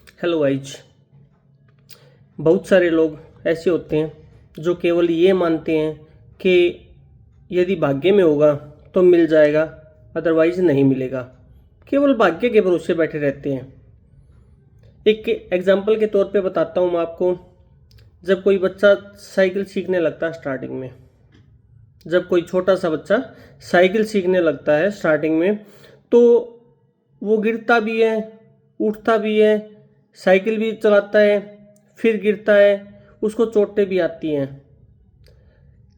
Hello guys. बहुत सारे लोग ऐसे होते हैं जो केवल ये मानते हैं कि यदि भाग्य में होगा तो मिल जाएगा, अदरवाइज नहीं मिलेगा। केवल भाग्य के भरोसे बैठे रहते हैं। एक एग्जाम्पल के तौर पे बताता हूँ मैं आपको। जब कोई बच्चा साइकिल सीखने लगता है स्टार्टिंग में, जब कोई छोटा सा बच्चा साइकिल सीखने लगता है स्टार्टिंग में, तो वो गिरता भी है, उठता भी है, साइकिल भी चलाता है, फिर गिरता है, उसको चोटें भी आती हैं।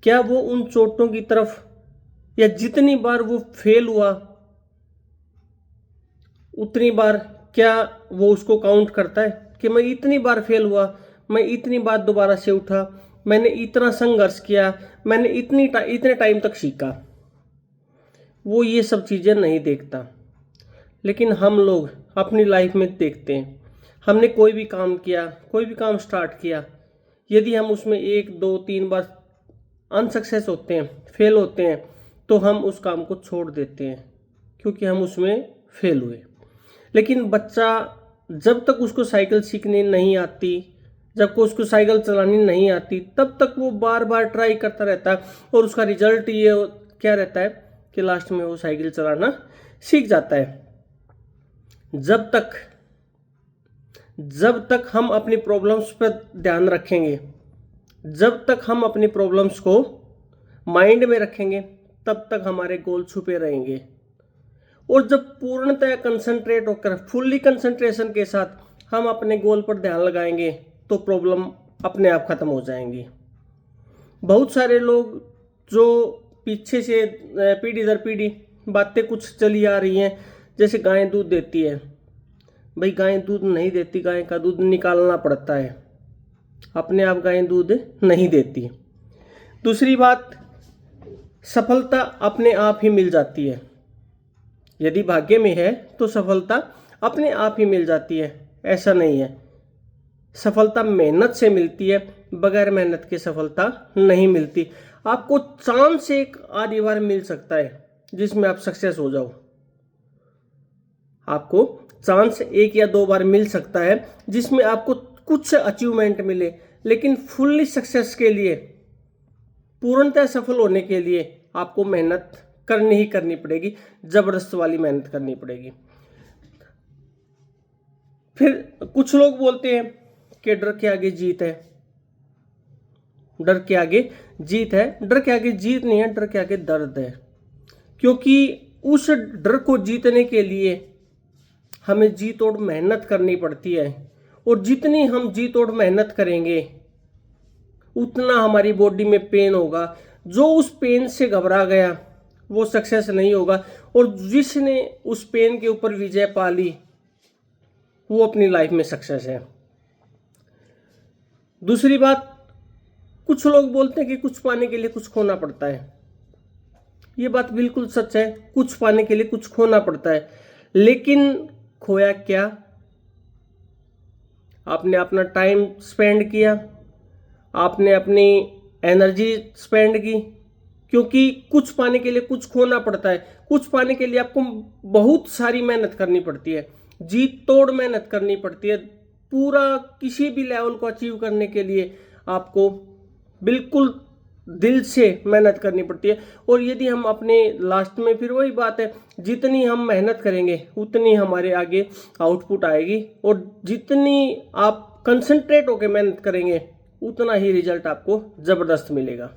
क्या वो उन चोटों की तरफ, या जितनी बार वो फेल हुआ उतनी बार, क्या वो उसको काउंट करता है कि मैं इतनी बार फेल हुआ, मैं इतनी बार दोबारा से उठा, मैंने इतना संघर्ष किया, मैंने इतने टाइम तक सीखा? वो ये सब चीज़ें नहीं देखता। लेकिन हम लोग अपनी लाइफ में देखते हैं, हमने कोई भी काम किया, कोई भी काम स्टार्ट किया, यदि हम उसमें 1 2 3 बार अनसक्सेस होते हैं, फेल होते हैं, तो हम उस काम को छोड़ देते हैं क्योंकि हम उसमें फेल हुए। लेकिन बच्चा, जब तक उसको साइकिल सीखनी नहीं आती, जब को उसको साइकिल चलानी नहीं आती, तब तक वो बार बार ट्राई करता रहता है और उसका रिजल्ट ये क्या रहता है कि लास्ट में वो साइकिल चलाना सीख जाता है। जब तक हम अपनी प्रॉब्लम्स पर ध्यान रखेंगे, जब तक हम अपनी प्रॉब्लम्स को माइंड में रखेंगे, तब तक हमारे गोल छुपे रहेंगे। और जब पूर्णतः कंसंट्रेट होकर, फुल्ली कंसंट्रेशन के साथ हम अपने गोल पर ध्यान लगाएंगे, तो प्रॉब्लम अपने आप खत्म हो जाएंगी। बहुत सारे लोग जो पीछे से पीढ़ी दर पीढ़ी बातें कुछ चली आ रही हैं, जैसे गाय दूध देती है, भाई गाय दूध नहीं देती, गाय का दूध निकालना पड़ता है, अपने आप गाय दूध नहीं देती। दूसरी बात, सफलता अपने आप ही मिल जाती है। यदि भाग्य में है तो सफलता अपने आप ही मिल जाती है, ऐसा नहीं है। सफलता मेहनत से मिलती है, बगैर मेहनत के सफलता नहीं मिलती। आपको चांस एक आधी बार मिल सकता है जिसमें आप सक्सेस हो जाओ, आपको चांस 1 या 2 बार मिल सकता है जिसमें आपको कुछ अचीवमेंट मिले, लेकिन फुल्ली सक्सेस के लिए, पूर्णतः सफल होने के लिए आपको मेहनत करनी ही करनी पड़ेगी, जबरदस्त वाली मेहनत करनी पड़ेगी। फिर कुछ लोग बोलते हैं कि डर के आगे जीत है, डर के आगे जीत है। डर के आगे जीत नहीं है, डर के आगे दर्द है। क्योंकि उस डर को जीतने के लिए हमें जी तोड़ मेहनत करनी पड़ती है, और जितनी हम जी तोड़ मेहनत करेंगे उतना हमारी बॉडी में पेन होगा। जो उस पेन से घबरा गया वो सक्सेस नहीं होगा, और जिसने उस पेन के ऊपर विजय पा ली वो अपनी लाइफ में सक्सेस है। दूसरी बात, कुछ लोग बोलते हैं कि कुछ पाने के लिए कुछ खोना पड़ता है। ये बात बिल्कुल सच है, कुछ पाने के लिए कुछ खोना पड़ता है, लेकिन खोया क्या? आपने अपना टाइम स्पेंड किया, आपने अपनी एनर्जी स्पेंड की, क्योंकि कुछ पाने के लिए कुछ खोना पड़ता है। कुछ पाने के लिए आपको बहुत सारी मेहनत करनी पड़ती है, जी तोड़ मेहनत करनी पड़ती है। पूरा किसी भी लेवल को अचीव करने के लिए आपको बिल्कुल दिल से मेहनत करनी पड़ती है। और यदि हम अपने लास्ट में, फिर वही बात है, जितनी हम मेहनत करेंगे उतनी हमारे आगे आउटपुट आएगी, और जितनी आप कंसंट्रेट होकर मेहनत करेंगे उतना ही रिजल्ट आपको ज़बरदस्त मिलेगा।